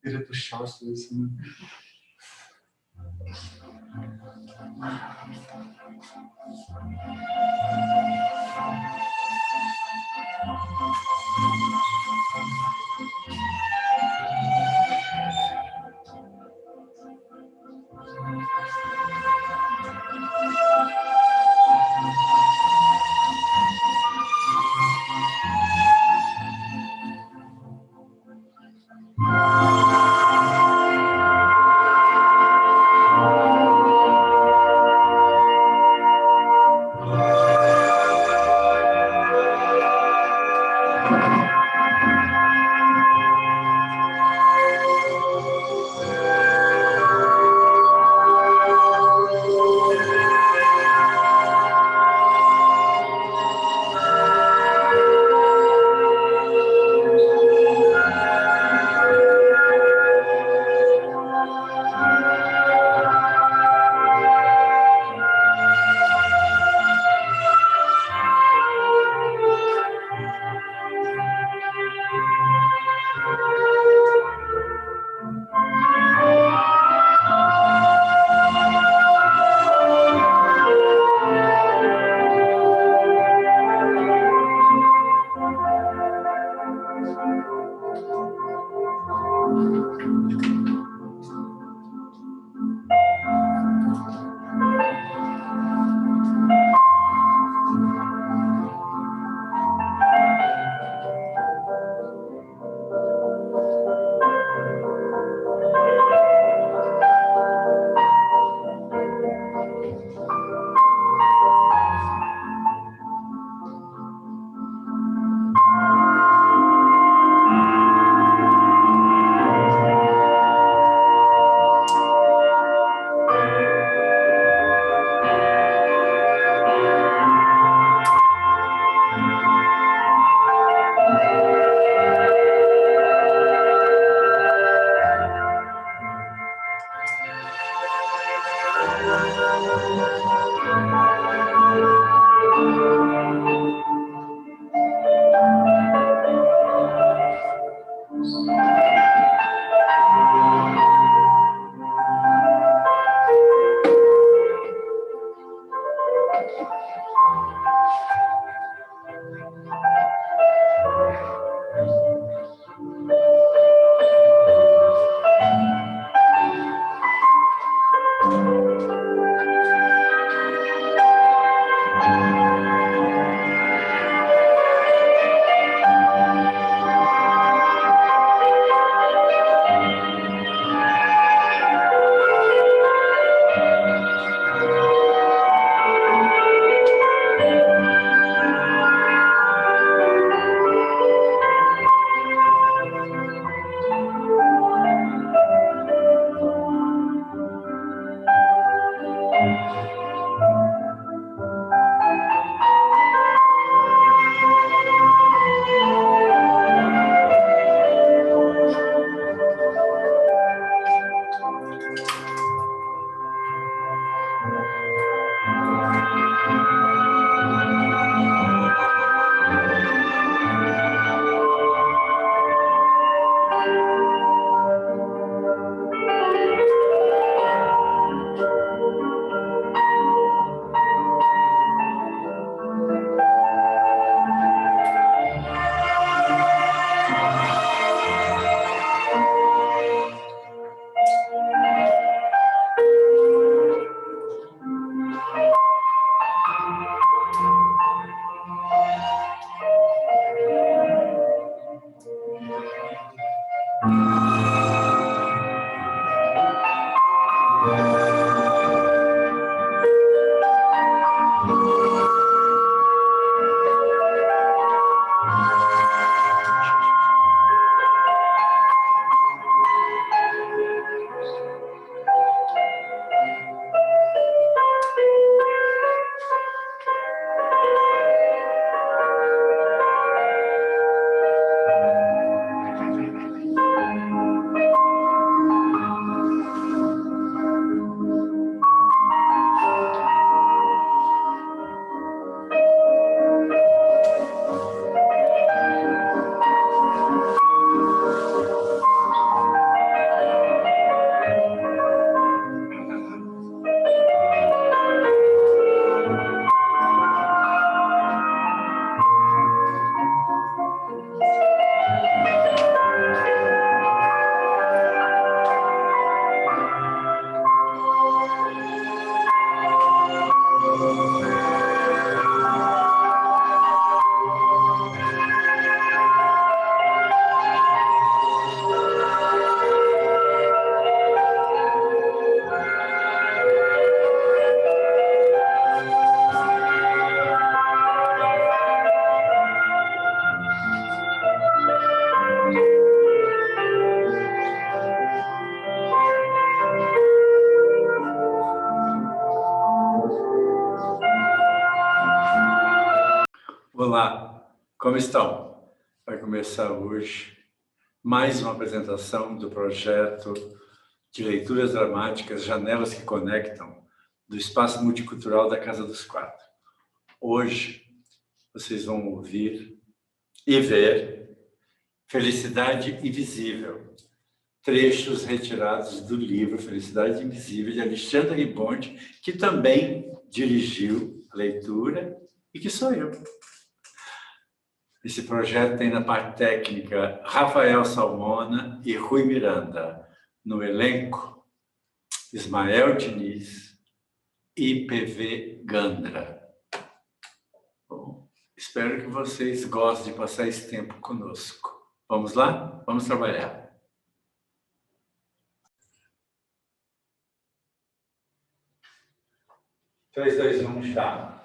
Queria puxar as coisas assim, né? Como estão? Vai começar hoje mais uma apresentação do projeto de leituras dramáticas Janelas que Conectam, do Espaço Multicultural da Casa dos Quatro. Hoje, vocês vão ouvir e ver Felicidade Invisível, trechos retirados do livro Felicidade Invisível, de Alexandre Ribonde, que também dirigiu a leitura e que sou eu. Esse projeto tem na parte técnica Rafael Salmona e Rui Miranda. No elenco, Ismael Diniz e PV Gandra. Bom, espero que vocês gostem de passar esse tempo conosco. Vamos lá? Vamos trabalhar. 3, 2, 1, já.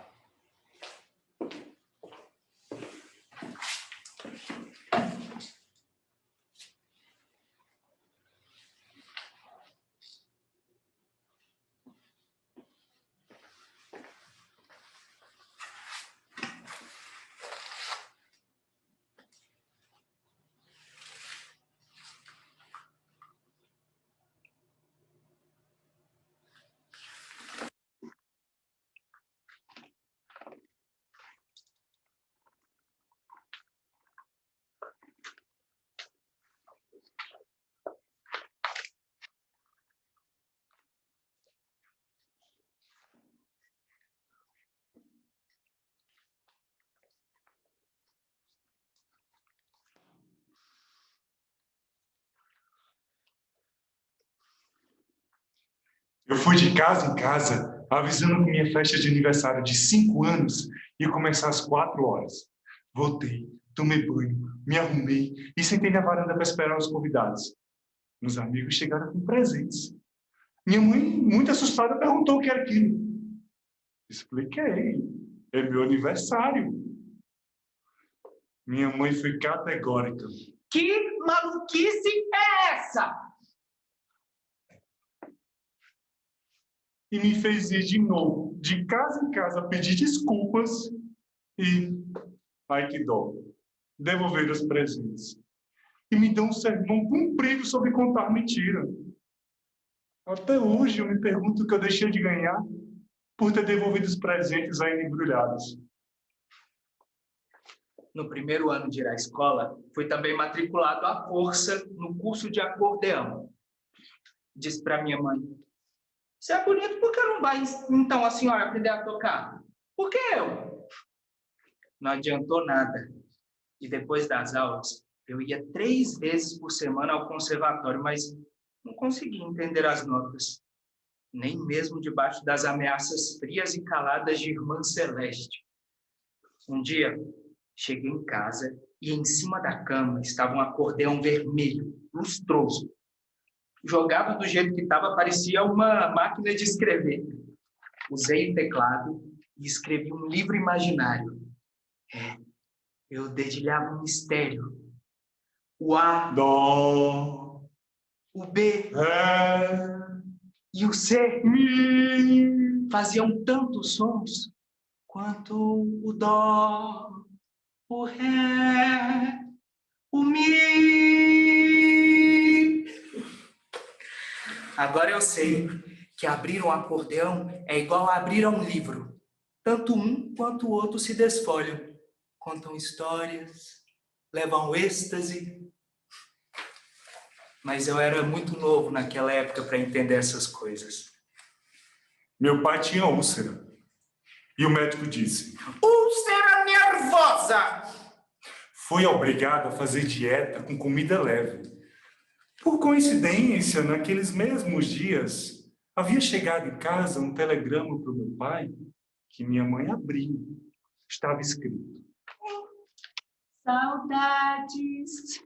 Eu fui de casa em casa, avisando que minha festa de aniversário de 5 anos ia começar às 4 horas. Voltei, tomei banho, me arrumei e sentei na varanda para esperar os convidados. Meus amigos chegaram com presentes. Minha mãe, muito assustada, perguntou o que era aquilo. Expliquei. É meu aniversário. Minha mãe foi categórica. Que maluquice é essa? E me fez ir de novo, de casa em casa, pedir desculpas e, ai que dó, devolver os presentes. E me deu um sermão comprido sobre contar mentira. Até hoje eu me pergunto o que eu deixei de ganhar por ter devolvido os presentes ainda embrulhados. No primeiro ano de ir à escola, fui também matriculado à força no curso de acordeão. Disse para minha mãe: "Você é bonito, por que não vai, então, a senhora aprender a tocar? Por que eu?" Não adiantou nada. E depois das aulas, eu ia 3 vezes por semana ao conservatório, mas não conseguia entender as notas. Nem mesmo debaixo das ameaças frias e caladas de Irmã Celeste. Um dia, cheguei em casa e em cima da cama estava um acordeão vermelho, lustroso. Jogado do jeito que estava, parecia uma máquina de escrever. Usei o teclado e escrevi um livro imaginário. Eu dedilhava um mistério. O A, Dó, o B ré, e o C mi. faziam tantos sons quanto o Dó, o Ré, o Mi. Agora eu sei que abrir um acordeão é igual a abrir um livro. Tanto um quanto o outro se desfolham. Contam histórias, levam êxtase. Mas eu era muito novo naquela época para entender essas coisas. Meu pai tinha úlcera. E o médico disse: Úlcera nervosa! fui obrigado a fazer dieta com comida leve. Por coincidência, naqueles mesmos dias, havia chegado em casa um telegrama para o meu pai que minha mãe abriu. Estava escrito: saudades,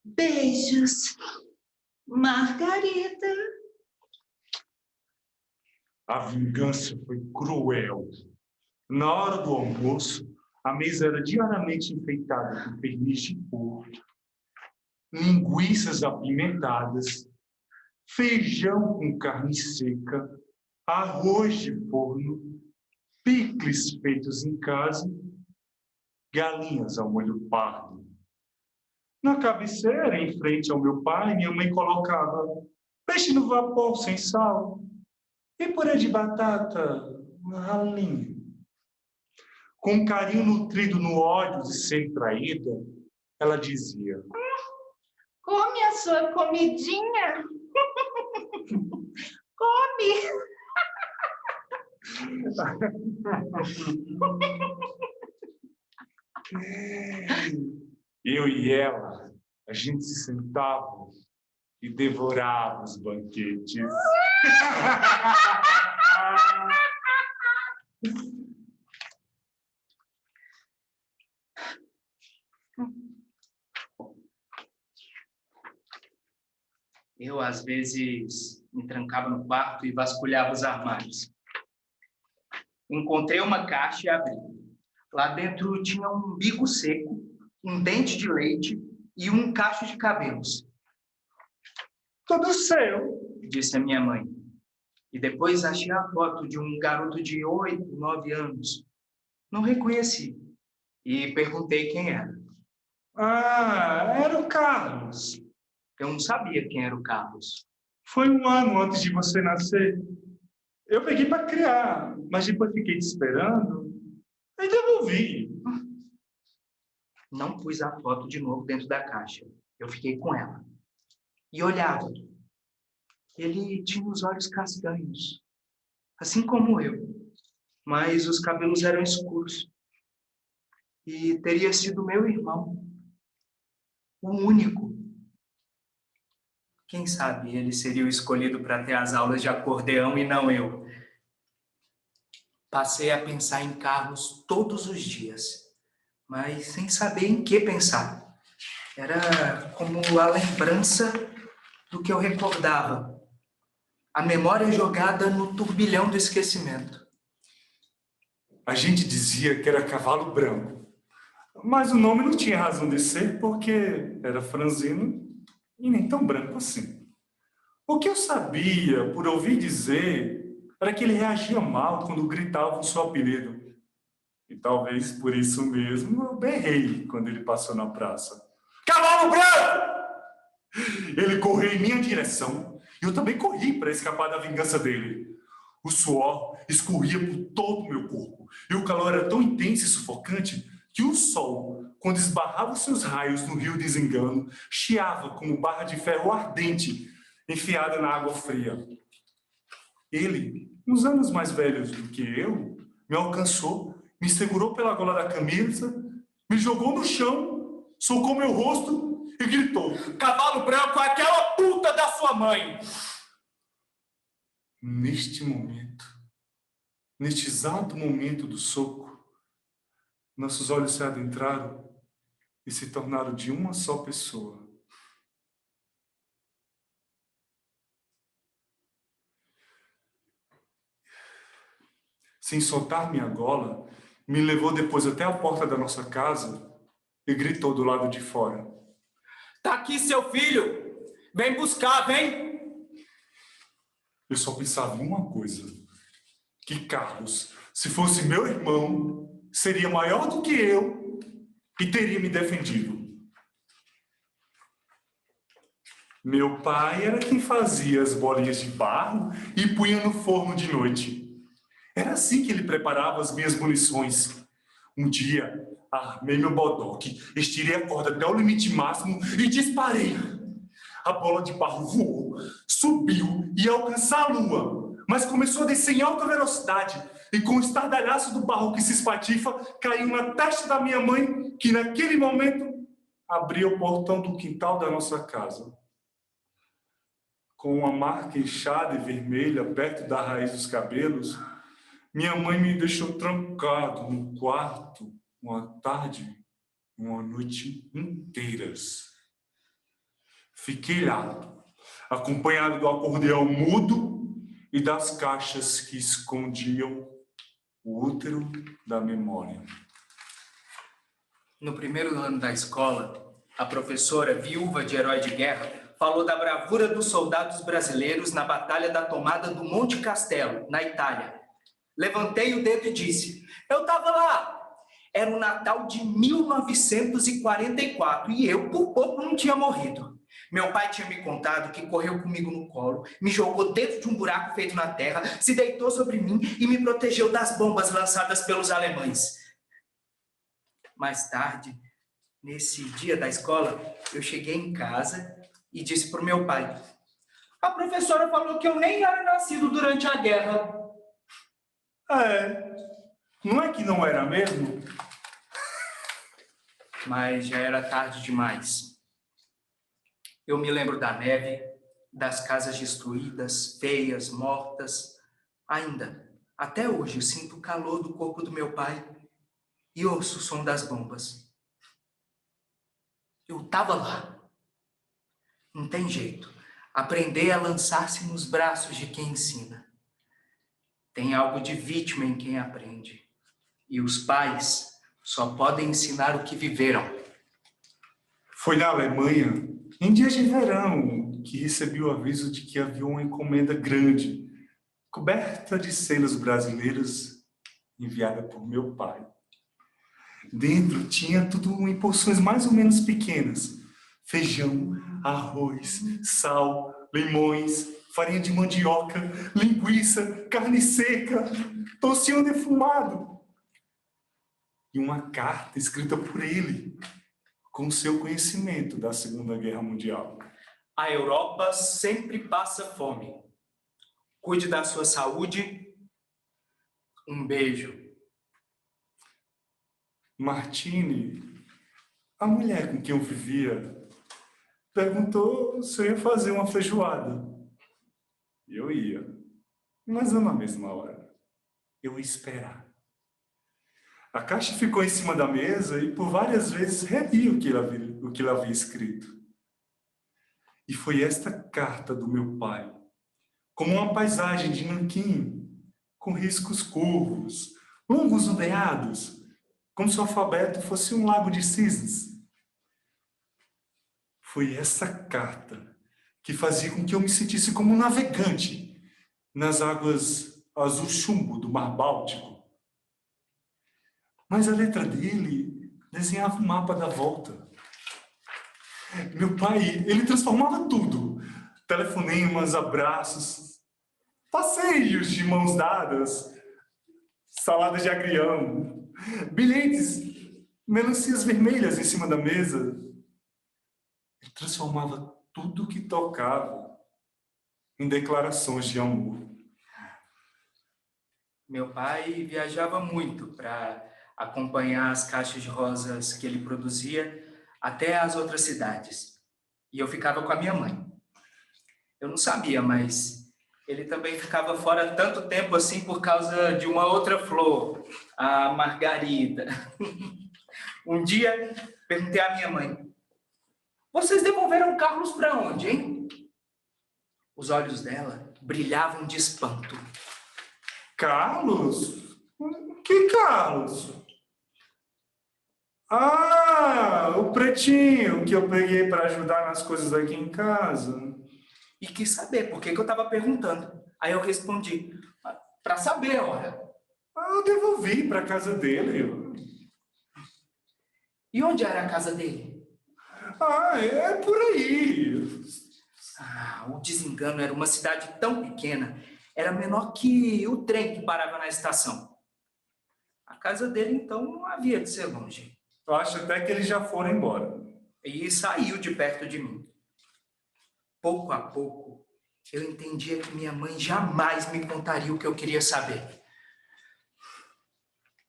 beijos, Margarida. a vingança foi cruel. Na hora do almoço, a mesa era diariamente enfeitada com pernis de porco, linguiças apimentadas, feijão com carne seca, arroz de forno, picles feitos em casa galinhas ao molho pardo. Na cabeceira, em frente ao meu pai, minha mãe colocava peixe no vapor sem sal e purê de batata ralinho. Com um carinho nutrido no ódio de ser traída, ela dizia: Come a sua comidinha. Come. Eu e ela, a gente se sentava e devorava os banquetes. Eu, às vezes, me trancava no quarto e vasculhava os armários. Encontrei uma caixa e abri. Lá dentro tinha um umbigo seco, um dente de leite e um cacho de cabelos. Tudo seu. Disse a minha mãe. E depois achei a foto de um garoto de 8, 9 anos. Não reconheci. E perguntei quem era. Ah, era o Carlos. Eu não sabia quem era o Carlos. Foi um ano antes de você nascer. Eu peguei para criar, mas depois fiquei te esperando e devolvi. Não pus a foto de novo dentro da caixa. Eu fiquei com ela. E olhava. Ele tinha os olhos castanhos, assim como eu. Mas os cabelos eram escuros. E teria sido meu irmão. O único. Quem sabe ele seria o escolhido para ter as aulas de acordeão e não eu. Passei a pensar em Carlos todos os dias, mas sem saber em que pensar. Era como a lembrança do que eu recordava. A memória jogada no turbilhão do esquecimento. A gente dizia que era cavalo branco, mas o nome não tinha razão de ser porque era franzino e nem tão branco assim. O que eu sabia, por ouvir dizer, era que ele reagia mal quando gritava o seu apelido. E talvez por isso mesmo eu berrei quando ele passou na praça. Cavalo branco! Ele correu em minha direção e eu também corri para escapar da vingança dele. O suor escorria por todo o meu corpo e o calor era tão intenso e sufocante que o sol, quando esbarrava seus raios no rio Desengano, chiava como barra de ferro ardente enfiada na água fria. Ele, uns anos mais velho do que eu, me alcançou, me segurou pela gola da camisa, me jogou no chão, socou meu rosto e gritou: "Cavalo branco é aquela puta da sua mãe!" Neste momento, neste exato momento do soco, nossos olhos se adentraram e se tornaram de uma só pessoa. Sem soltar minha gola, me levou depois até a porta da nossa casa e gritou do lado de fora: "Tá aqui seu filho! Vem buscar, vem!" Eu só pensava em uma coisa: que Carlos, se fosse meu irmão, seria maior do que eu e teria me defendido. Meu pai era quem fazia as bolinhas de barro e punha no forno de noite. Era assim que ele preparava as minhas munições. Um dia, armei meu bodoque, estirei a corda até o limite máximo e disparei. A bola de barro voou, subiu e ia alcançar a lua, mas começou a descer em alta velocidade e com o estardalhaço do barro que se espatifa, caiu na testa da minha mãe, que naquele momento abria o portão do quintal da nossa casa. Com uma marca inchada e vermelha perto da raiz dos cabelos, minha mãe me deixou trancado no quarto uma tarde, uma noite inteiras. Fiquei lá, acompanhado do acordeão mudo e das caixas que escondiam o útero da memória. No primeiro ano da escola, a professora, viúva de herói de guerra, falou da bravura dos soldados brasileiros na Batalha da Tomada do Monte Castelo, na Itália. Levantei o dedo e disse: "Eu estava lá! Era o Natal de 1944 e eu, por pouco, não tinha morrido. Meu pai tinha me contado que correu comigo no colo, me jogou dentro de um buraco feito na terra, se deitou sobre mim e me protegeu das bombas lançadas pelos alemães. Mais tarde, nesse dia da escola, eu cheguei em casa e disse para o meu pai: a professora falou que eu nem era nascido durante a guerra. Não é que não era mesmo? Mas já era tarde demais. Eu me lembro da neve, das casas destruídas, feias, mortas. Ainda, até hoje, eu sinto o calor do corpo do meu pai e ouço o som das bombas. Eu estava lá. Não tem jeito. Aprender a lançar-se nos braços de quem ensina. Tem algo de vítima em quem aprende. E os pais só podem ensinar o que viveram. Foi na Alemanha, em dias de verão, que recebi o aviso de que havia uma encomenda grande, coberta de selos brasileiros, enviada por meu pai. Dentro tinha tudo em porções mais ou menos pequenas. Feijão, arroz, sal, limões, farinha de mandioca, linguiça, carne seca, tocinho defumado. E uma carta escrita por ele, com seu conhecimento da Segunda Guerra Mundial. A Europa sempre passa fome. Cuide da sua saúde. Um beijo. Martine, a mulher com quem eu vivia, perguntou se eu ia fazer uma feijoada. E eu ia, mas não na mesma hora. Eu ia esperar. A caixa ficou em cima da mesa e por várias vezes revi o que ela havia escrito. E foi esta carta do meu pai, como uma paisagem de nanquim, com riscos curvos, longos ondeados, como se o alfabeto fosse um lago de cisnes. Foi essa carta que fazia com que eu me sentisse como um navegante nas águas azul chumbo do Mar Báltico. Mas a letra dele desenhava o mapa da volta. Meu pai, ele transformava tudo. Telefonemas, abraços, passeios de mãos dadas, salada de agrião, bilhetes, melancias vermelhas em cima da mesa. Ele transformava tudo que tocava em declarações de amor. Meu pai viajava muito para acompanhar as caixas de rosas que ele produzia até as outras cidades. E eu ficava com a minha mãe. Eu não sabia, mas ele também ficava fora tanto tempo assim por causa de uma outra flor, a margarida. Um dia, perguntei à minha mãe: vocês devolveram o Carlos para onde, hein? Os olhos dela brilhavam de espanto. Carlos? Que Carlos? Ah, o pretinho que eu peguei para ajudar nas coisas aqui em casa. E quis saber por que eu estava perguntando. Aí eu respondi: para saber, ora. Eu devolvi para casa dele. E onde era a casa dele? É por aí. O desengano era uma cidade tão pequena, era menor que o trem que parava na estação. A casa dele, então, não havia de ser longe. Eu acho até que eles já foram embora. E saiu de perto de mim. Pouco a pouco, eu entendia que minha mãe jamais me contaria o que eu queria saber.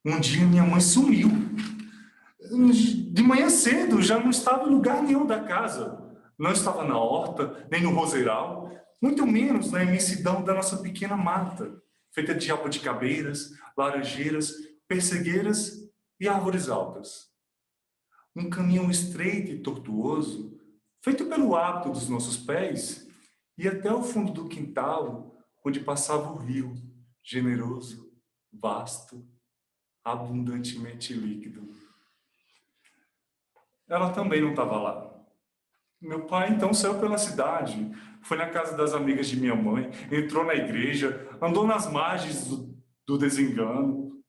Um dia minha mãe sumiu. De manhã cedo, já não estava em lugar nenhum da casa. Não estava na horta, nem no roseiral, muito menos na imensidão da nossa pequena mata, feita de jabuticabeiras, laranjeiras, persegueiras e árvores altas. Um caminho estreito e tortuoso, feito pelo hábito dos nossos pés, ia até o fundo do quintal, onde passava o rio, generoso, vasto, abundantemente líquido. Ela também não estava lá. Meu pai, então, saiu pela cidade, foi na casa das amigas de minha mãe, entrou na igreja, andou nas margens do desengano.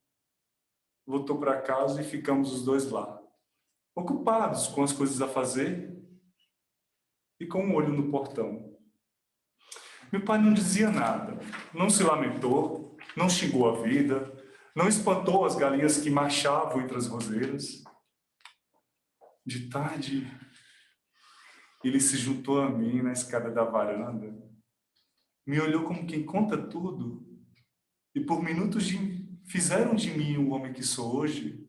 voltou para casa e ficamos os dois lá, ocupados com as coisas a fazer e com um olho no portão. Meu pai não dizia nada, não se lamentou, não xingou a vida, não espantou as galinhas que marchavam entre as roseiras. De tarde, ele se juntou a mim na escada da varanda, me olhou como quem conta tudo e por minutos fizeram de mim o homem que sou hoje.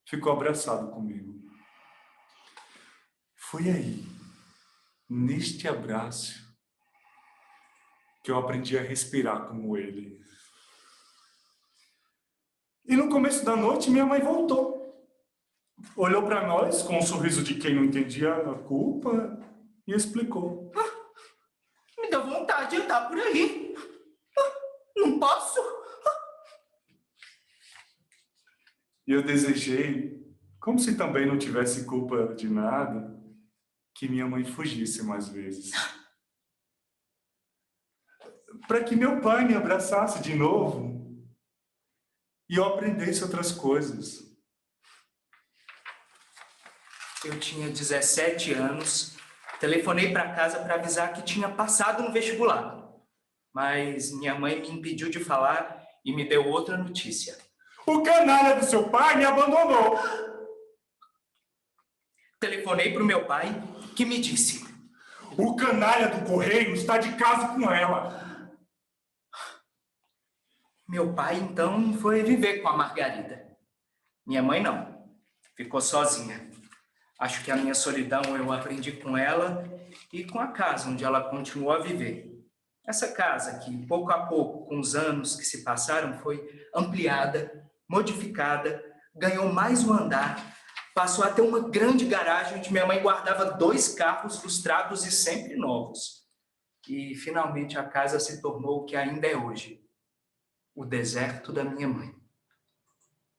Ficou abraçado comigo. Foi aí, neste abraço, que eu aprendi a respirar como ele. E no começo da noite, minha mãe voltou. Olhou para nós com um sorriso de quem não entendia a culpa e explicou. Me dá vontade de andar por aí. Não posso. E eu desejei, como se também não tivesse culpa de nada, que minha mãe fugisse mais vezes. Para que meu pai me abraçasse de novo e eu aprendesse outras coisas. Eu tinha 17 anos, telefonei para casa para avisar que tinha passado no vestibular. Mas minha mãe me impediu de falar e me deu outra notícia. O canalha do seu pai me abandonou. Telefonei para o meu pai, que me disse: O canalha do correio está de casa com ela. Meu pai, então, foi viver com a Margarida. Minha mãe não, ficou sozinha. Acho que a minha solidão eu aprendi com ela e com a casa onde ela continuou a viver. Essa casa que, pouco a pouco, com os anos que se passaram, foi ampliada, modificada, ganhou mais um andar, passou a ter uma grande garagem onde minha mãe guardava 2 carros lustrados e sempre novos. E, finalmente, a casa se tornou o que ainda é hoje, o deserto da minha mãe.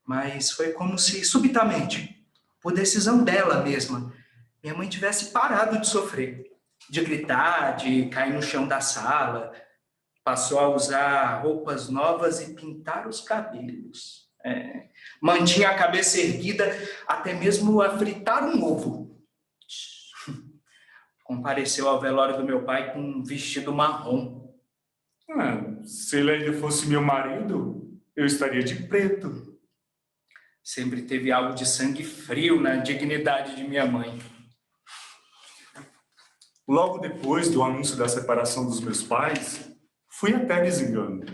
Mas foi como se, subitamente, por decisão dela mesma, minha mãe tivesse parado de sofrer, de gritar, de cair no chão da sala, passou a usar roupas novas e pintar os cabelos. Mantinha a cabeça erguida, até mesmo a fritar um ovo. Compareceu ao velório do meu pai com um vestido marrom. Se ele ainda fosse meu marido, eu estaria de preto. Sempre teve algo de sangue frio na dignidade de minha mãe. Logo depois do anúncio da separação dos meus pais, fui até Desengano.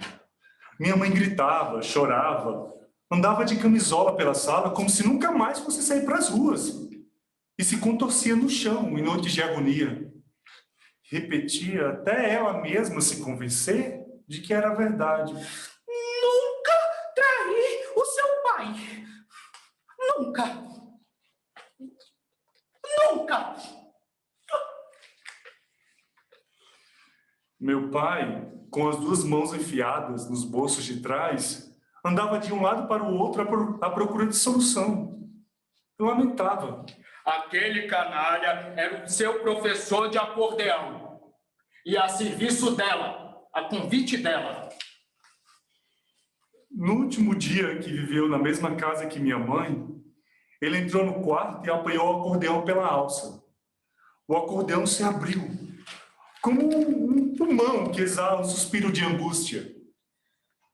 Minha mãe gritava, chorava, andava de camisola pela sala como se nunca mais fosse sair para as ruas e se contorcia no chão em noites de agonia. Repetia até ela mesma se convencer de que era verdade. Nunca traí o seu pai. Nunca. Nunca. Meu pai, com as 2 mãos enfiadas nos bolsos de trás, andava de um lado para o outro à procura de solução. Eu lamentava. Aquele canalha era o seu professor de acordeão. E a serviço dela, a convite dela. No último dia que viveu na mesma casa que minha mãe, ele entrou no quarto e apanhou o acordeão pela alça. O acordeão se abriu, como um pulmão que exala um suspiro de angústia.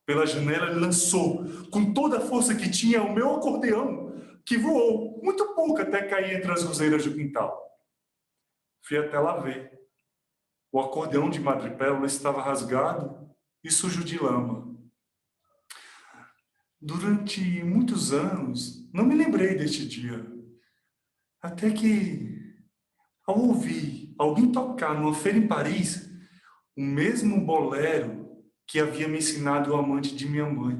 Pela janela ele lançou, com toda a força que tinha, o meu acordeão, que voou muito pouco até cair entre as roseiras do quintal. Fui até lá ver. O acordeão de madrepérola estava rasgado e sujo de lama. Durante muitos anos, não me lembrei deste dia. Até que, ao ouvir alguém tocar numa feira em Paris, o mesmo bolero que havia me ensinado o amante de minha mãe,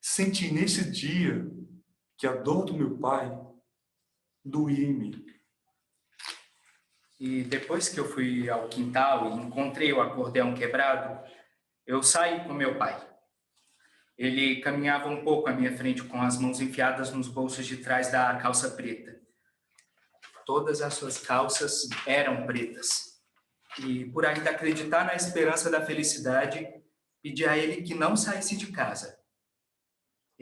senti nesse dia que a dor do meu pai doía em mim. E depois que eu fui ao quintal e encontrei o acordeão quebrado, eu saí com meu pai. Ele caminhava um pouco à minha frente com as mãos enfiadas nos bolsos de trás da calça preta. Todas as suas calças eram pretas. E por ainda acreditar na esperança da felicidade, pedi a ele que não saísse de casa,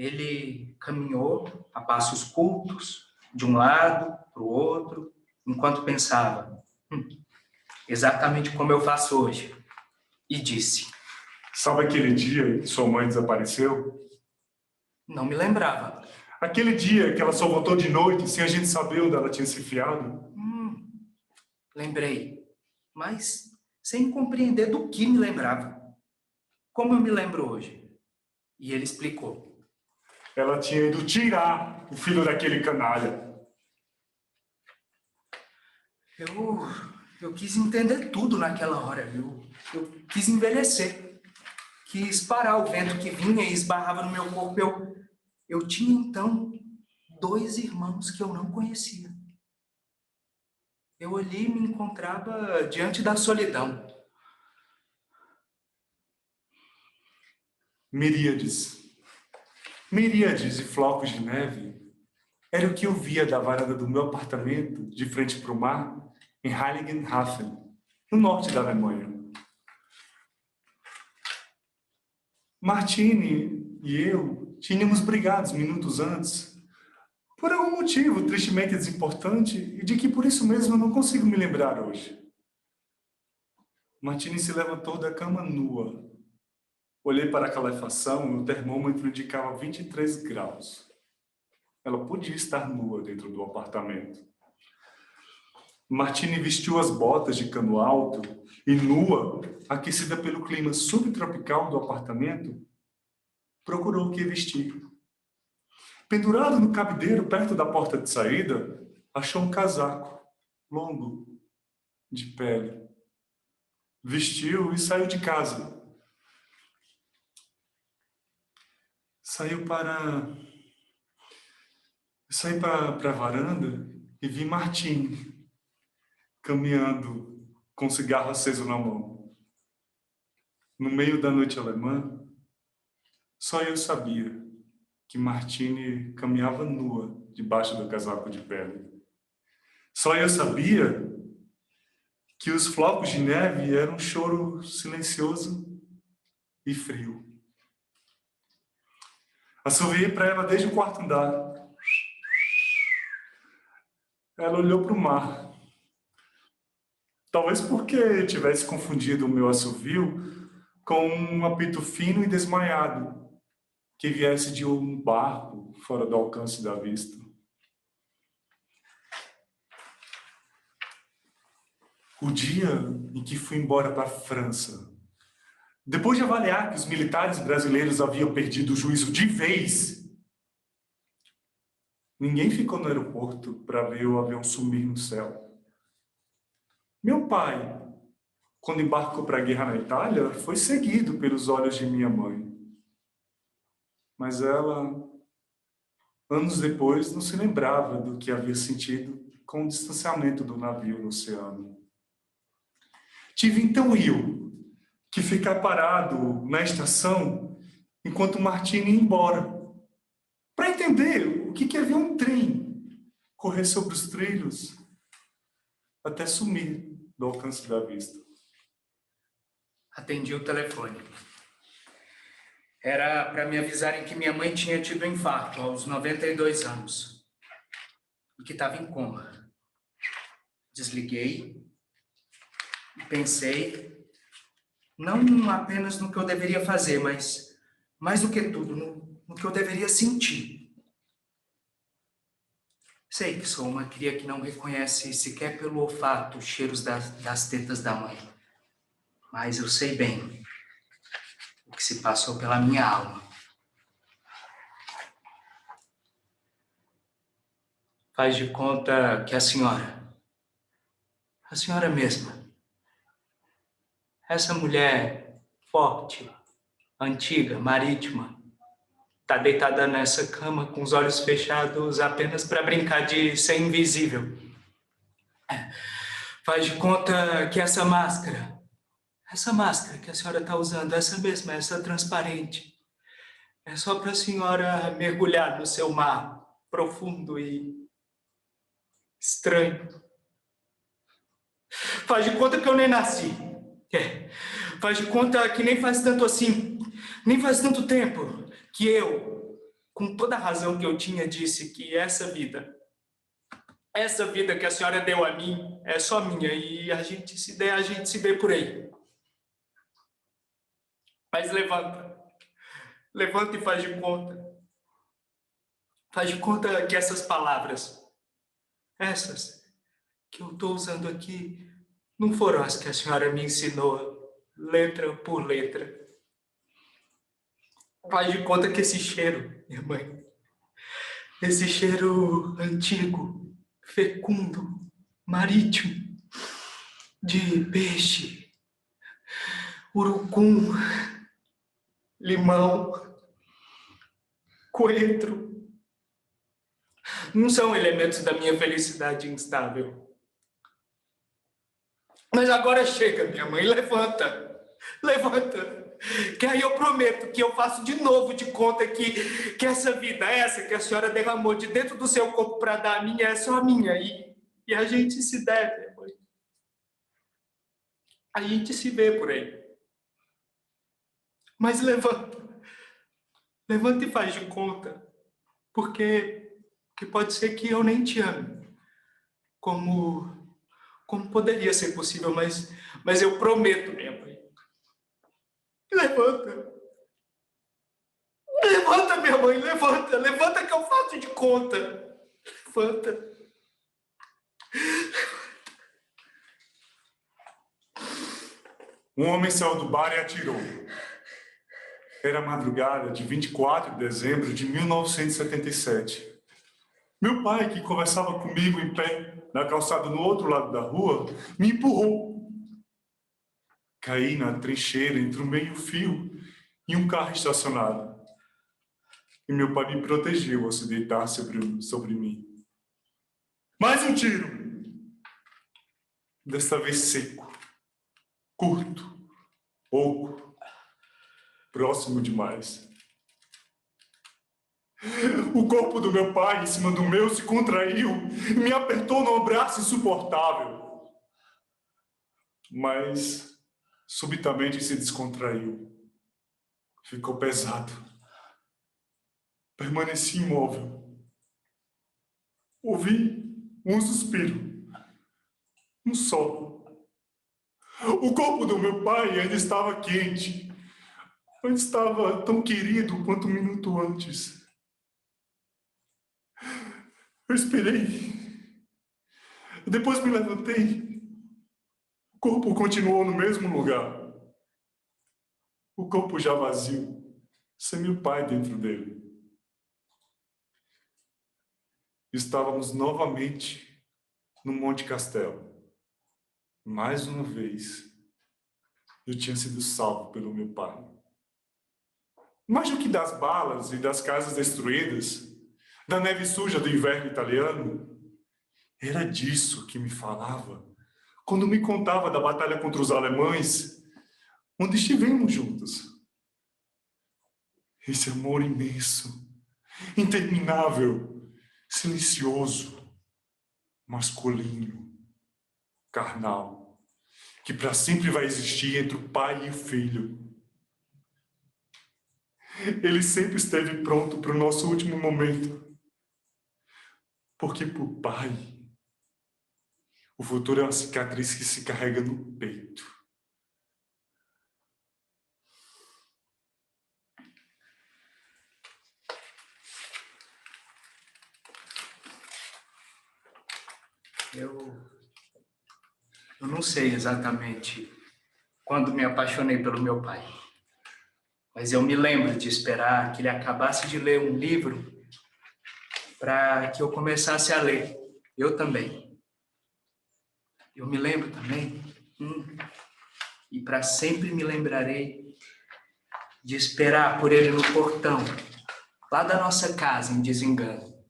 Ele caminhou a passos curtos, de um lado para o outro, enquanto pensava, exatamente como eu faço hoje, e disse: Sabe aquele dia que sua mãe desapareceu? não me lembrava. Aquele dia que ela só voltou de noite sem a gente saber onde ela tinha se enfiado? Lembrei, mas sem compreender do que me lembrava. Como eu me lembro hoje? E ele explicou. Ela tinha ido tirar o filho daquele canalha. Eu quis entender tudo naquela hora, viu? Eu quis envelhecer. Quis parar o vento que vinha e esbarrava no meu corpo. Eu tinha, então, 2 irmãos que eu não conhecia. Eu ali me encontrava diante da solidão. Miríades. Miríades de flocos de neve era o que eu via da varanda do meu apartamento de frente para o mar em Heiligenhafen, no norte da Alemanha. Martine e eu tínhamos brigado minutos antes, por algum motivo tristemente desimportante e de que por isso mesmo eu não consigo me lembrar hoje. Martine se levantou da cama nua. Olhei para a calefação e o termômetro indicava 23 graus. Ela podia estar nua dentro do apartamento. Martine vestiu as botas de cano alto e, nua, aquecida pelo clima subtropical do apartamento, procurou o que vestir. Pendurado no cabideiro perto da porta de saída, achou um casaco longo, de pele. Vestiu e saiu de casa. Saí para a varanda e vi Martine caminhando com um cigarro aceso na mão. No meio da noite alemã, só eu sabia que Martine caminhava nua debaixo do casaco de pele. Só eu sabia que os flocos de neve eram um choro silencioso e frio. Assoviei para ela desde o quarto andar. Ela olhou para o mar. Talvez porque tivesse confundido o meu assovio com um apito fino e desmaiado, que viesse de um barco fora do alcance da vista. O dia em que fui embora para a França, depois de avaliar que os militares brasileiros haviam perdido o juízo de vez, ninguém ficou no aeroporto para ver o avião sumir no céu. Meu pai, quando embarcou para a guerra na Itália, foi seguido pelos olhos de minha mãe. Mas ela, anos depois, não se lembrava do que havia sentido com o distanciamento do navio no oceano. Tive então eu que ficar parado na estação enquanto Martine ia embora, para entender o que havia um trem correr sobre os trilhos até sumir do alcance da vista. Atendi o telefone. Era para me avisarem que minha mãe tinha tido um infarto aos 92 anos e que estava em coma. Desliguei e pensei não apenas no que eu deveria fazer, mas mais do que tudo, no que eu deveria sentir. Sei que sou uma cria que não reconhece sequer pelo olfato os cheiros das tetas da mãe. Mas eu sei bem o que se passou pela minha alma. Faz de conta que a senhora mesma, essa mulher forte, antiga, marítima, está deitada nessa cama com os olhos fechados apenas para brincar de ser invisível. Faz de conta que essa máscara que a senhora está usando, essa mesma, essa transparente, é só para a senhora mergulhar no seu mar profundo e estranho. Faz de conta que eu nem nasci. Faz de conta que nem faz tanto tempo que eu, com toda a razão que eu tinha, disse que essa vida que a senhora deu a mim é só minha e a gente se der, a gente se vê por aí. Mas levanta e faz de conta. Faz de conta que essas palavras, essas que eu estou usando aqui, não foram as que a senhora me ensinou, letra por letra. Faz de conta que esse cheiro, minha mãe, esse cheiro antigo, fecundo, marítimo, de peixe, urucum, limão, coentro, não são elementos da minha felicidade instável. Mas agora chega, minha mãe, levanta, que aí eu prometo que eu faço de novo de conta que essa vida, essa que a senhora derramou de dentro do seu corpo para dar a minha, é só minha, e a gente se deve, minha mãe. A gente se vê por aí. Mas levanta e faz de conta, porque pode ser que eu nem te ame, como poderia ser possível, mas eu prometo, minha mãe. Levanta, minha mãe, levanta que eu faço de conta. Levanta. Um homem saiu do bar e atirou. Era a madrugada de 24 de dezembro de 1977. Meu pai, que conversava comigo em pé na calçada no outro lado da rua, me empurrou. Caí na trincheira entre um meio-fio e um carro estacionado. E meu pai me protegeu ao se deitar sobre mim. Mais um tiro. Desta vez seco, curto, oco, próximo demais. O corpo do meu pai em cima do meu se contraiu e me apertou num abraço insuportável. Mas subitamente se descontraiu. Ficou pesado. Permaneci imóvel. Ouvi um suspiro. Um só. O corpo do meu pai ainda estava quente. Ainda estava tão querido quanto um minuto antes. Eu esperei. Depois me levantei. O corpo continuou no mesmo lugar. O corpo já vazio, sem meu pai dentro dele. Estávamos novamente no Monte Castelo. Mais uma vez, eu tinha sido salvo pelo meu pai. Mais do que das balas e das casas destruídas, da neve suja do inverno italiano, era disso que me falava quando me contava da batalha contra os alemães, onde estivemos juntos. Esse amor imenso, interminável, silencioso, masculino, carnal, que para sempre vai existir entre o pai e o filho. Ele sempre esteve pronto para o nosso último momento. Porque para o pai, o futuro é uma cicatriz que se carrega no peito. Eu não sei exatamente quando me apaixonei pelo meu pai. Mas eu me lembro de esperar que ele acabasse de ler um livro para que eu começasse a ler. Eu também. Eu me lembro também, e para sempre me lembrarei de esperar por ele no portão, lá da nossa casa, em Desengano.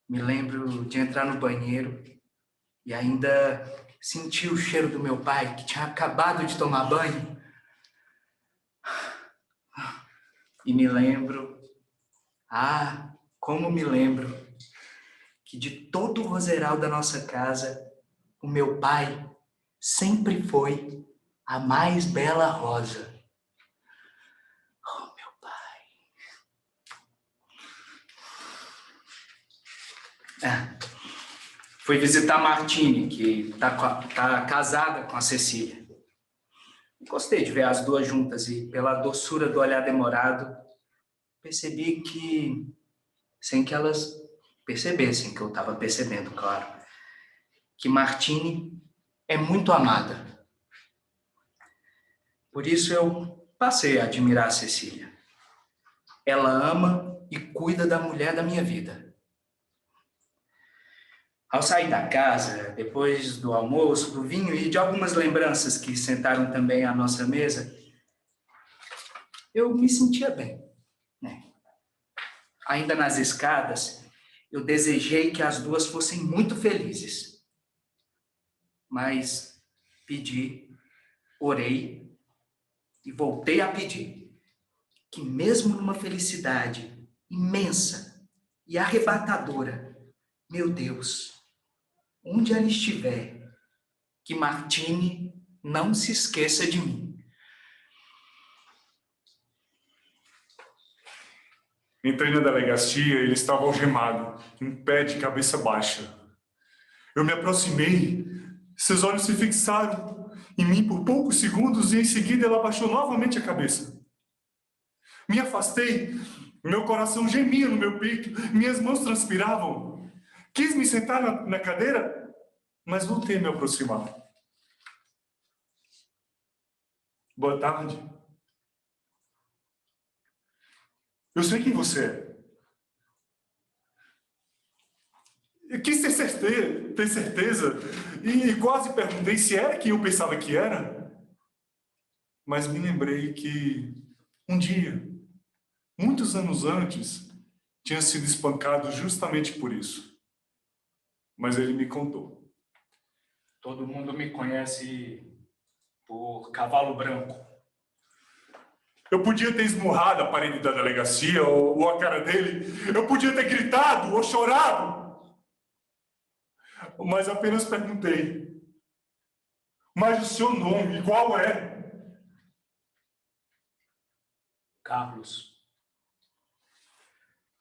Me lembro de entrar no banheiro e ainda sentir o cheiro do meu pai, que tinha acabado de tomar banho. E me lembro, como me lembro, que de todo o roseral da nossa casa, o meu pai sempre foi a mais bela rosa. Oh, meu pai. Fui visitar a Martine, que tá casada com a Cecília. Gostei de ver as duas juntas e, pela doçura do olhar demorado, percebi que, sem que elas percebessem que eu estava percebendo, claro, que Martine é muito amada. Por isso eu passei a admirar a Cecília. Ela ama e cuida da mulher da minha vida. Ao sair da casa, depois do almoço, do vinho e de algumas lembranças que sentaram também à nossa mesa, eu me sentia bem, né? Ainda nas escadas, eu desejei que as duas fossem muito felizes. Mas pedi, orei e voltei a pedir que mesmo numa felicidade imensa e arrebatadora, meu Deus, onde ela estiver, que Martine não se esqueça de mim. Entrei na delegacia e ele estava algemado, em pé de cabeça baixa. Eu me aproximei, seus olhos se fixaram em mim por poucos segundos e em seguida ela abaixou novamente a cabeça. Me afastei, meu coração gemia no meu peito, minhas mãos transpiravam. Quis me sentar na cadeira, mas voltei a me aproximar. Boa tarde. Eu sei quem você é. Eu quis ter certeza, e quase perguntei se era quem eu pensava que era. Mas me lembrei que um dia, muitos anos antes, tinha sido espancado justamente por isso. Mas ele me contou. Todo mundo me conhece por Cavalo Branco. Eu podia ter esmurrado a parede da delegacia ou a cara dele. Eu podia ter gritado ou chorado. Mas apenas perguntei. Mas o seu nome, qual é? Carlos.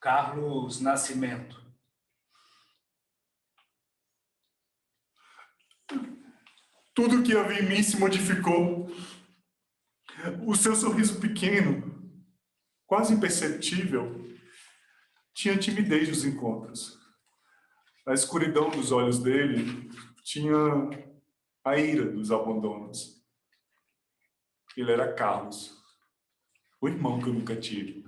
Carlos Nascimento. Tudo que havia em mim se modificou. O seu sorriso pequeno, quase imperceptível, tinha timidez nos encontros. A escuridão dos olhos dele tinha a ira dos abandonos. Ele era Carlos, o irmão que eu nunca tive.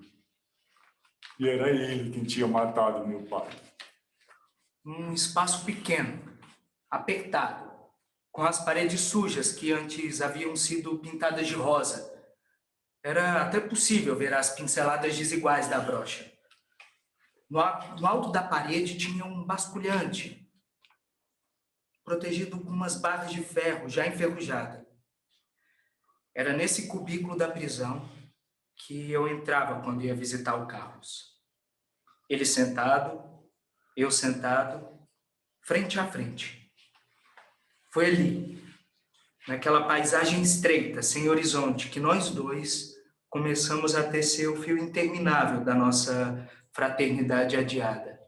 E era ele quem tinha matado meu pai. Um espaço pequeno, apertado, com as paredes sujas que antes haviam sido pintadas de rosa. Era até possível ver as pinceladas desiguais da brocha. No alto da parede tinha um basculhante, protegido com umas barras de ferro já enferrujada. Era nesse cubículo da prisão que eu entrava quando ia visitar o Carlos. Ele sentado, eu sentado, frente a frente. Foi ali, naquela paisagem estreita, sem horizonte, que nós dois começamos a tecer o fio interminável da nossa fraternidade adiada.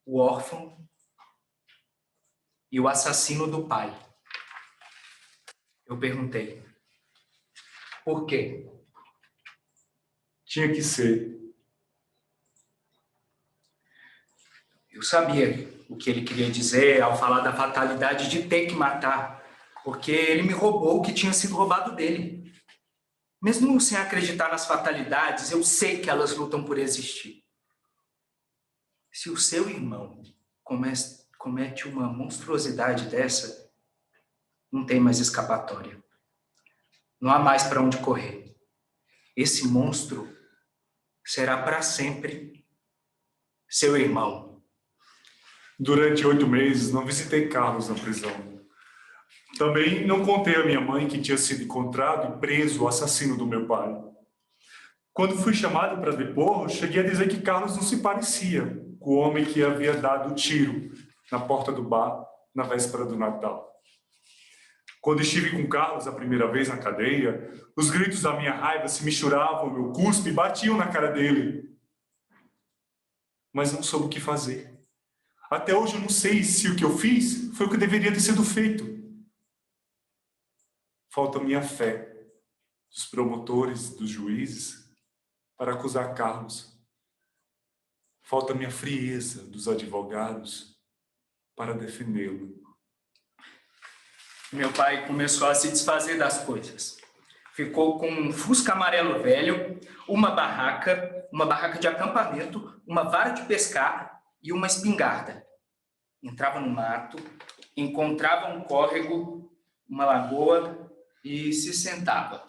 O órfão e o assassino do pai. Eu perguntei, por quê? Tinha que ser. Eu sabia o que ele queria dizer ao falar da fatalidade de ter que matar, porque ele me roubou o que tinha sido roubado dele. Mesmo sem acreditar nas fatalidades, eu sei que elas lutam por existir. Se o seu irmão comete uma monstruosidade dessa, não tem mais escapatória. Não há mais para onde correr. Esse monstro será para sempre seu irmão. Durante 8 meses, não visitei Carlos na prisão. Também não contei à minha mãe que tinha sido encontrado e preso o assassino do meu pai. Quando fui chamado para depor, cheguei a dizer que Carlos não se parecia com o homem que havia dado o tiro na porta do bar na véspera do Natal. Quando estive com Carlos a primeira vez na cadeia, os gritos da minha raiva se misturavam ao meu cuspe e batiam na cara dele. Mas não soube o que fazer. Até hoje eu não sei se o que eu fiz foi o que deveria ter sido feito. Falta minha fé dos promotores, dos juízes, para acusar Carlos. Falta minha frieza dos advogados para defendê-lo. Meu pai começou a se desfazer das coisas. Ficou com um fusca amarelo velho, uma barraca de acampamento, uma vara de pescar e uma espingarda. Entrava no mato, encontrava um córrego, uma lagoa e se sentava.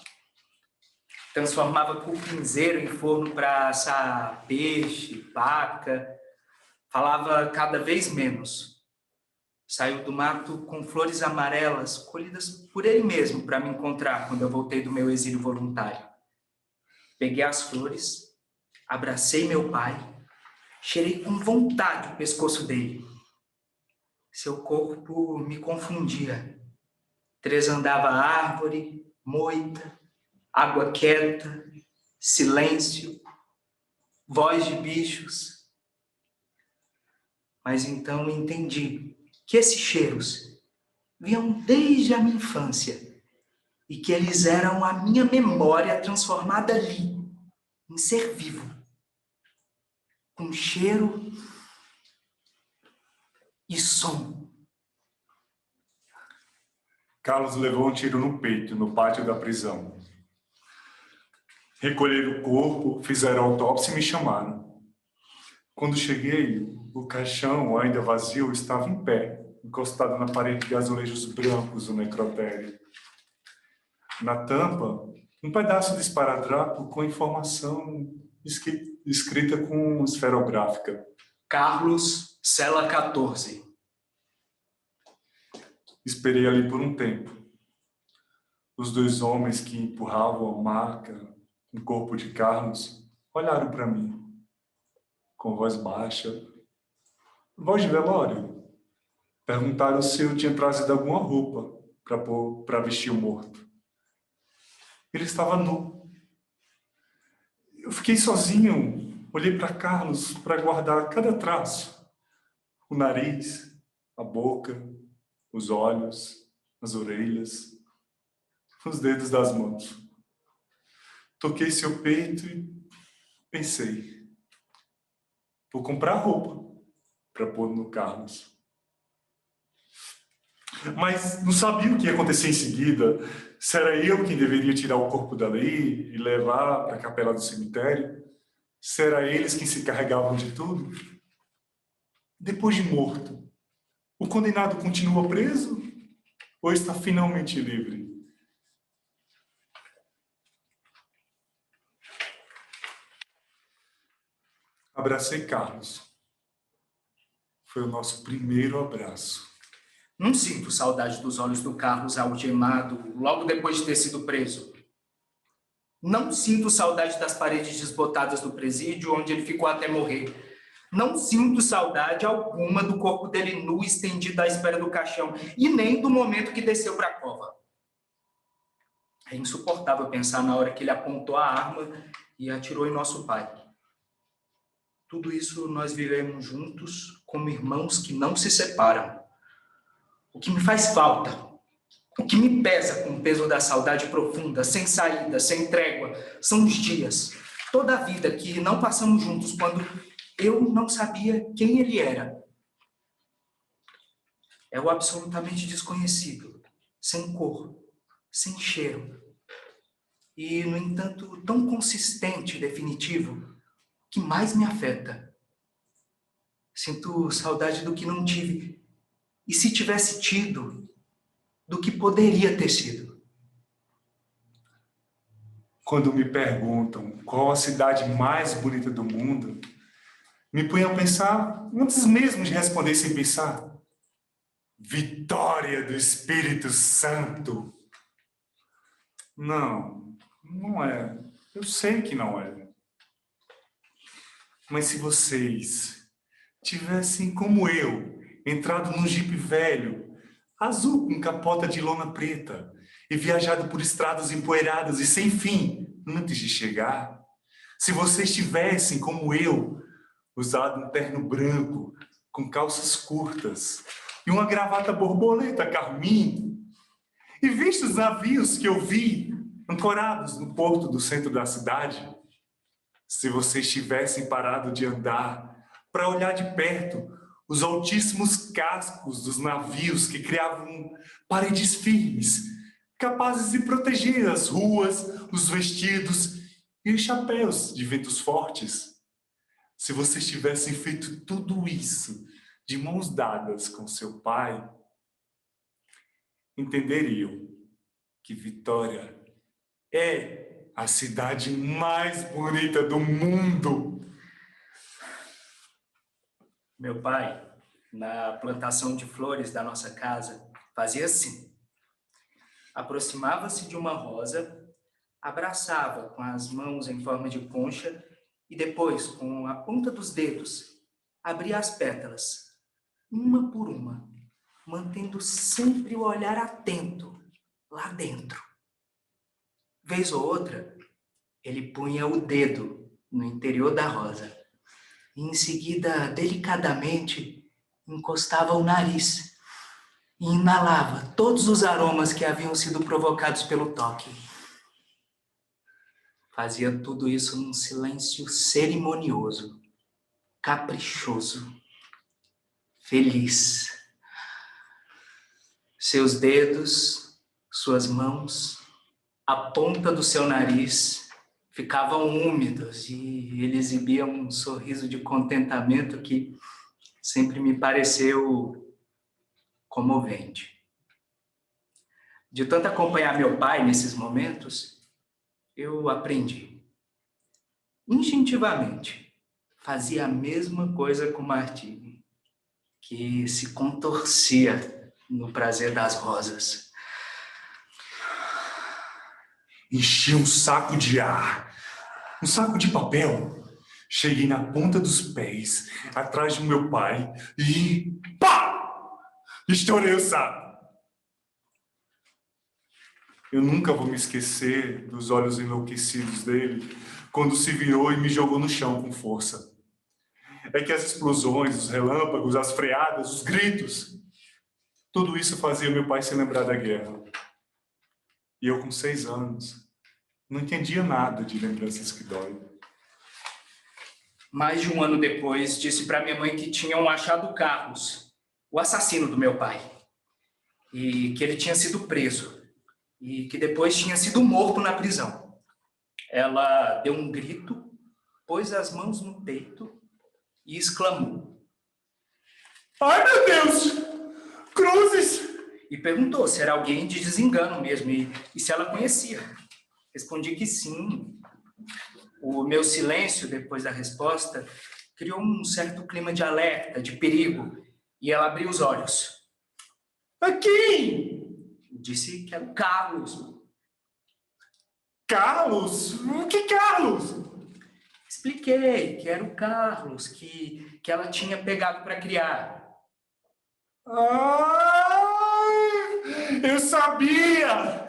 Transformava cupinzeiro em forno para assar peixe, vaca. Falava cada vez menos. Saiu do mato com flores amarelas, colhidas por ele mesmo para me encontrar quando eu voltei do meu exílio voluntário. Peguei as flores, abracei meu pai, cheirei com vontade o pescoço dele. Seu corpo me confundia. Tresandava árvore, moita, água quieta, silêncio, voz de bichos. Mas então entendi que esses cheiros vinham desde a minha infância e que eles eram a minha memória transformada ali, em ser vivo, com cheiro e som. Carlos levou um tiro no peito, no pátio da prisão. Recolheram o corpo, fizeram autópsia e me chamaram. Quando cheguei, o caixão, ainda vazio, estava em pé, encostado na parede de azulejos brancos do necrotério. Na tampa, um pedaço de esparadrapo com informação escrita com esferográfica. Carlos, cela 14. Esperei ali por um tempo. Os dois homens que empurravam a maca, o corpo de Carlos, olharam para mim, com voz baixa, voz de velório. Perguntaram se eu tinha trazido alguma roupa para vestir o morto. Ele estava nu. Eu fiquei sozinho, olhei para Carlos para guardar cada traço. O nariz, a boca, os olhos, as orelhas, os dedos das mãos. Toquei seu peito e pensei, vou comprar roupa para pôr no Carlos. Mas não sabia o que ia acontecer em seguida. Se era eu quem deveria tirar o corpo dali e levar para a capela do cemitério? Se era eles quem se carregavam de tudo? Depois de morto, o condenado continua preso ou está finalmente livre? Abracei Carlos. Foi o nosso primeiro abraço. Não sinto saudade dos olhos do Carlos algemado logo depois de ter sido preso. Não sinto saudade das paredes desbotadas do presídio, onde ele ficou até morrer. Não sinto saudade alguma do corpo dele nu estendido à espera do caixão, e nem do momento que desceu para a cova. É insuportável pensar na hora que ele apontou a arma e atirou em nosso pai. Tudo isso nós vivemos juntos como irmãos que não se separam. O que me faz falta, o que me pesa com o peso da saudade profunda, sem saída, sem trégua, são os dias, toda a vida que não passamos juntos quando eu não sabia quem ele era. É o absolutamente desconhecido, sem cor, sem cheiro. E, no entanto, tão consistente e definitivo, que mais me afeta. Sinto saudade do que não tive. E se tivesse tido, do que poderia ter sido. Quando me perguntam qual a cidade mais bonita do mundo, me ponho a pensar, antes mesmo de responder sem pensar, Vitória do Espírito Santo. Não, não é. Eu sei que não é. Mas se vocês tivessem, como eu, entrado num jipe velho, azul com capota de lona preta, e viajado por estradas empoeiradas e sem fim, antes de chegar, se vocês tivessem, como eu, usado um terno branco, com calças curtas e uma gravata borboleta carmim. E visto os navios que eu vi ancorados no porto do centro da cidade, se vocês tivessem parado de andar para olhar de perto os altíssimos cascos dos navios que criavam paredes firmes, capazes de proteger as ruas, os vestidos e os chapéus de ventos fortes. Se vocês tivessem feito tudo isso de mãos dadas com seu pai, entenderiam que Vitória é a cidade mais bonita do mundo. Meu pai, na plantação de flores da nossa casa, fazia assim. Aproximava-se de uma rosa, abraçava com as mãos em forma de concha e depois, com a ponta dos dedos, abria as pétalas, uma por uma, mantendo sempre o olhar atento lá dentro. Vez ou outra, ele punha o dedo no interior da rosa e, em seguida, delicadamente, encostava o nariz e inalava todos os aromas que haviam sido provocados pelo toque. Fazia tudo isso num silêncio cerimonioso, caprichoso, feliz. Seus dedos, suas mãos, a ponta do seu nariz ficavam úmidos e ele exibia um sorriso de contentamento que sempre me pareceu comovente. De tanto acompanhar meu pai nesses momentos, eu aprendi. Instintivamente, fazia a mesma coisa com Martini, que se contorcia no prazer das rosas. Enchi um saco de ar, um saco de papel. Cheguei na ponta dos pés, atrás do meu pai e... pá! Estourei o saco. Eu nunca vou me esquecer dos olhos enlouquecidos dele quando se virou e me jogou no chão com força. É que as explosões, os relâmpagos, as freadas, os gritos, tudo isso fazia meu pai se lembrar da guerra. E eu, com 6 anos, não entendia nada de lembranças que doem. Mais de um ano depois, disse para minha mãe que tinham achado o Carlos, o assassino do meu pai, e que ele tinha sido preso, e que depois tinha sido morto na prisão. Ela deu um grito, pôs as mãos no peito e exclamou: Ai, meu Deus! Cruzes! E perguntou se era alguém de desengano mesmo e se ela conhecia. Respondi que sim. O meu silêncio, depois da resposta, criou um certo clima de alerta, de perigo, e ela abriu os olhos. Aqui! Disse que era o Carlos. Carlos? Que Carlos? Expliquei que era o Carlos, que ela tinha pegado para criar. Eu sabia!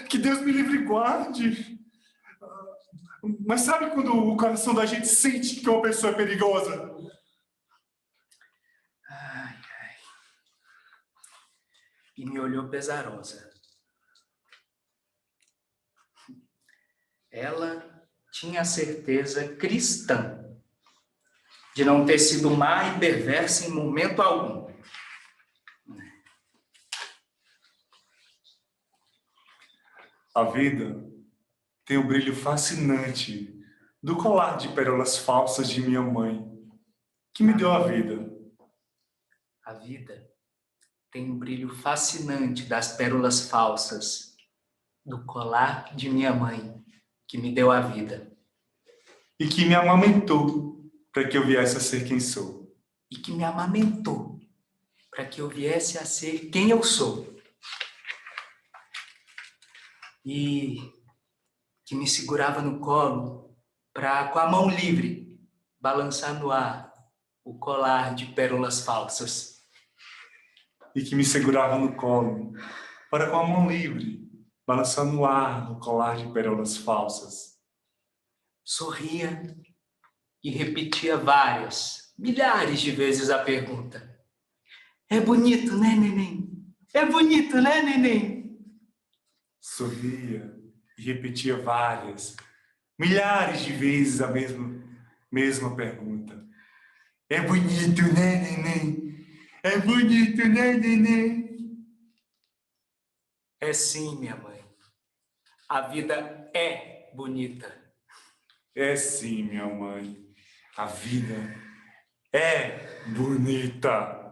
Que Deus me livre e guarde. Mas sabe quando o coração da gente sente que uma pessoa é perigosa? Ai, ai. E me olhou pesarosa. Ela tinha a certeza cristã de não ter sido má e perversa em momento algum. A vida tem o brilho fascinante do colar de pérolas falsas de minha mãe, que me deu a vida. A vida tem o brilho fascinante das pérolas falsas do colar de minha mãe, que me deu a vida. E que me amamentou para que eu viesse a ser quem sou. E que me amamentou para que eu viesse a ser quem eu sou. E que me segurava no colo para, com a mão livre, balançar no ar o colar de pérolas falsas. E que me segurava no colo para, com a mão livre, balançar no ar o colar de pérolas falsas. Sorria e repetia várias milhares de vezes a pergunta: é bonito, né, neném? É bonito, né, neném? Sorria e repetia várias, milhares de vezes a mesma pergunta. É bonito, né, neném? É bonito, né, neném? É sim, minha mãe. A vida é bonita. É sim, minha mãe. A vida é bonita.